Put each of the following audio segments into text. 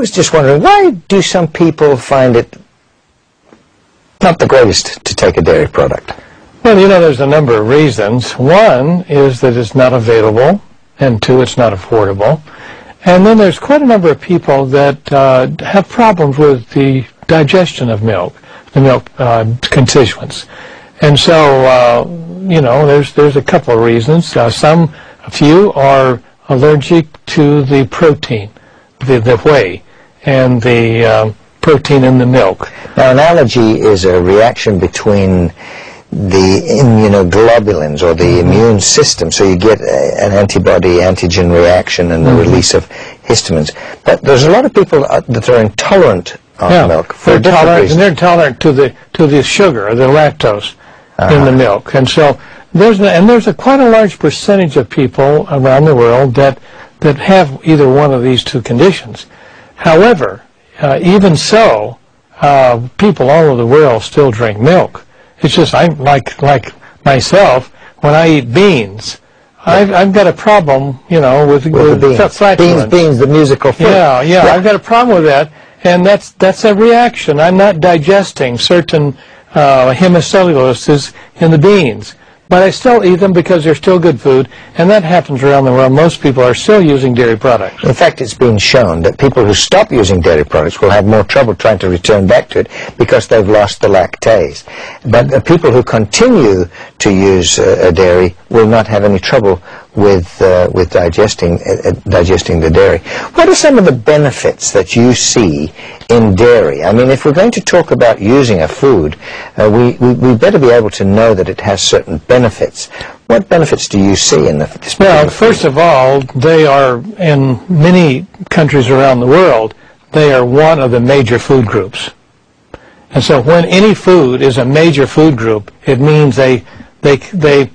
was just wondering, why do some people find it not the greatest to take a dairy product? Well, you know, there's a number of reasons. One is that it's not available, and two, it's not affordable. And then there's quite a number of people that have problems with the digestion of milk, the milk constituents. And so, you know, there's a couple of reasons. A few are allergic to the protein, the whey, and the protein in the milk. Now, an allergy is a reaction between the immunoglobulins or the immune system, so you get an antibody-antigen reaction and the release of histamines. But there's a lot of people that are intolerant of milk for different reasons. And they're intolerant to the sugar, or the lactose in the milk. And so there's quite a large percentage of people around the world that have either one of these two conditions. However, even so, people all over the world still drink milk. It's just, I'm like myself, when I eat beans, I've got a problem, you know, with the beans, the musical fruit. Yeah, I've got a problem with that, and that's a reaction. I'm not digesting certain hemicelluloses in the beans, but I still eat them because they're still good food, and that happens around the world. Most people are still using dairy products. In fact, it's been shown that people who stop using dairy products will have more trouble trying to return back to it because they've lost the lactase. But people who continue to use dairy will not have any trouble with digesting the dairy. What are some of the benefits that you see in dairy? I mean, if we're going to talk about using a food, we better be able to know that it has certain benefits. What benefits do you see in this? Well, first of all, they are, in many countries around the world, they are one of the major food groups. And so when any food is a major food group, it means they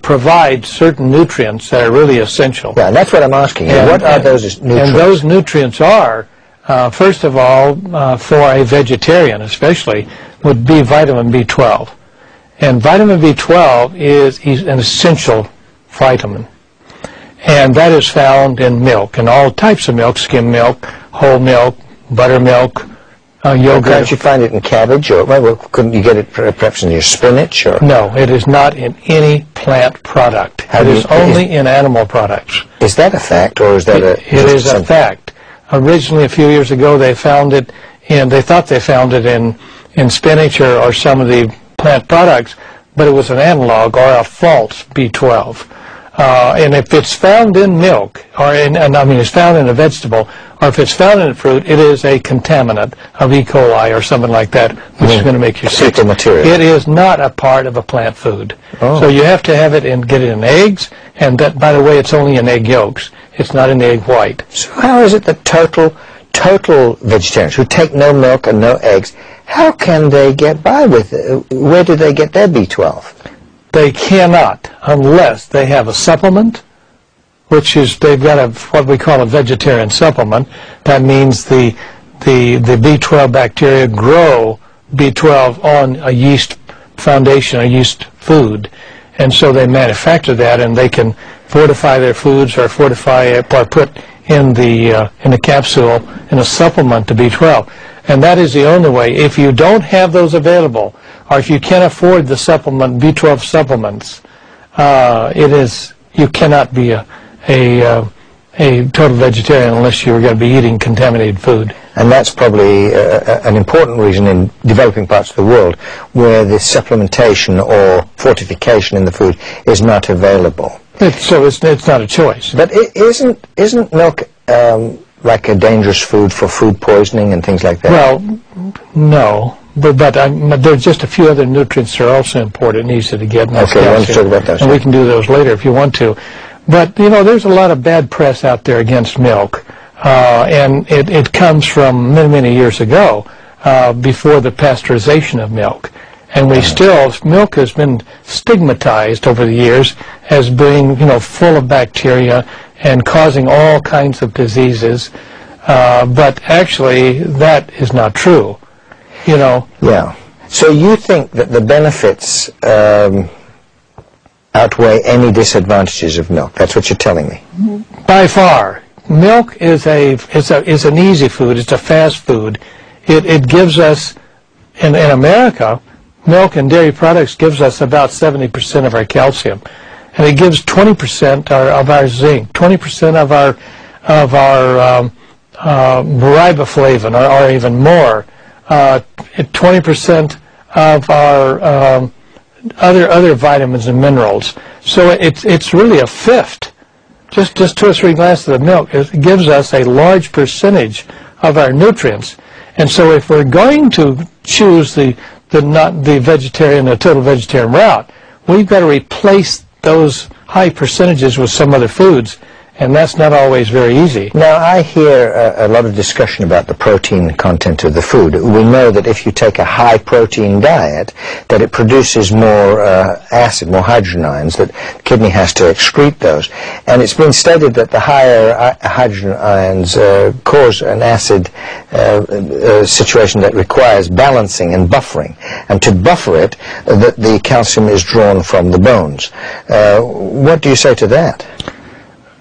provide certain nutrients that are really essential. Yeah, and that's what I'm asking you. What are those nutrients? And those nutrients are, first of all, for a vegetarian especially, would be vitamin B12. And vitamin B12 is an essential vitamin. And that is found in milk, in all types of milk, skim milk, whole milk, buttermilk, yogurt. Well, can't you find it in cabbage, or couldn't you get it perhaps in your spinach? Or? No, it is not in any plant product. It is only in animal products. Is that a fact, or is that It is a fact. Originally, a few years ago, they found it, and they thought they found it in spinach or some of the plant products, but it was an analog or a false B12. And if it's found in milk, it's found in a vegetable, or if it's found in a fruit, it is a contaminant of E. coli or something like that, which is going to make you sick. Material. It is not a part of a plant food. Oh. So you have to have it and get it in eggs, and that, by the way, it's only in egg yolks. It's not in the egg white. So how is it that total vegetarians who take no milk and no eggs, how can they get by with it? Where do they get their B12? They cannot unless they have a supplement, which is they've got what we call a vegetarian supplement. That means the B12 bacteria grow B12 on a yeast foundation, a yeast food, and so they manufacture that, and they can fortify their foods or fortify it or put in the capsule in a supplement to B12. And that is the only way. If you don't have those available, or if you can't afford the supplement, B12 supplements, you cannot be a total vegetarian unless you're going to be eating contaminated food. And that's probably an important reason in developing parts of the world where the supplementation or fortification in the food is not available. So it's not a choice. But isn't milk like a dangerous food for food poisoning and things like that? Well, no. But there's just a few other nutrients that are also important and easy to get. Okay, I want to talk about those. And we can do those later if you want to. But, you know, there's a lot of bad press out there against milk. And it comes from many, many years ago, before the pasteurization of milk. And milk has been stigmatized over the years as being, you know, full of bacteria and causing all kinds of diseases. But actually, that is not true. You know. Yeah. So you think that the benefits outweigh any disadvantages of milk? That's what you're telling me. By far. milk is an easy food. It's a fast food. It gives us, in America, milk and dairy products gives us about 70% of our calcium, and it gives 20% of our zinc, 20% of our riboflavin, or even more, 20% of our other vitamins and minerals. So it's really a fifth. Just 2 or 3 glasses of milk, it gives us a large percentage of our nutrients. And so if we're going to choose the vegetarian, the total vegetarian route, we've got to replace those high percentages with some other foods. And that's not always very easy. Now, I hear a lot of discussion about the protein content of the food. We know that if you take a high-protein diet, that it produces more acid, more hydrogen ions, that the kidney has to excrete those. And it's been stated that the higher hydrogen ions cause an acid situation that requires balancing and buffering. And to buffer it, the calcium is drawn from the bones. What do you say to that?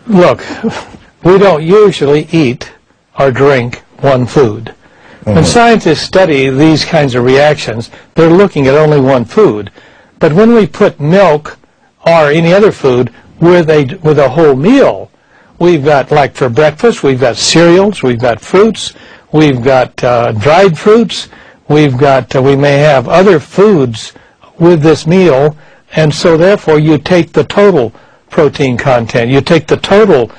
Look, we don't usually eat or drink one food. When scientists study these kinds of reactions, they're looking at only one food. But when we put milk or any other food with a whole meal, we've got, like for breakfast, we've got cereals, we've got fruits, we've got dried fruits, we may have other foods with this meal, and so therefore you take the total protein content, you take the total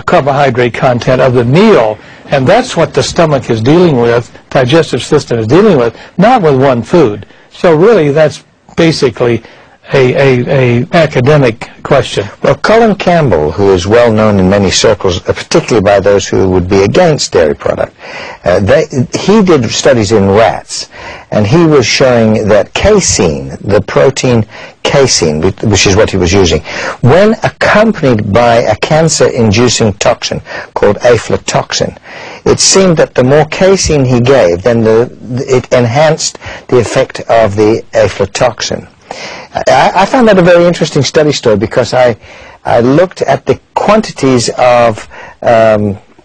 carbohydrate content of the meal, and that's what the stomach is dealing with, digestive system is dealing with, not with one food. So really that's basically a academic question. Well, Colin Campbell, who is well known in many circles, particularly by those who would be against dairy product, he did studies in rats, and he was showing that casein, the protein casein, which is what he was using, when accompanied by a cancer-inducing toxin called aflatoxin, it seemed that the more casein he gave, then it enhanced the effect of the aflatoxin. I found that a very interesting study story because I looked at the quantities of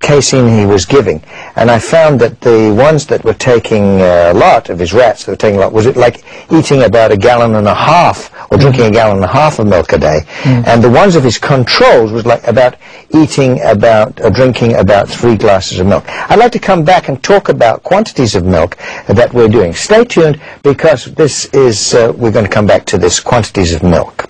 casein he was giving, and I found that the ones that were taking a lot of his rats that were taking a lot, was it like eating about 1.5 gallons or drinking 1.5 gallons of milk a day, and the ones of his controls was like drinking about 3 glasses of milk. I'd like to come back and talk about quantities of milk that we're doing. Stay tuned, because this is we're going to come back to this quantities of milk.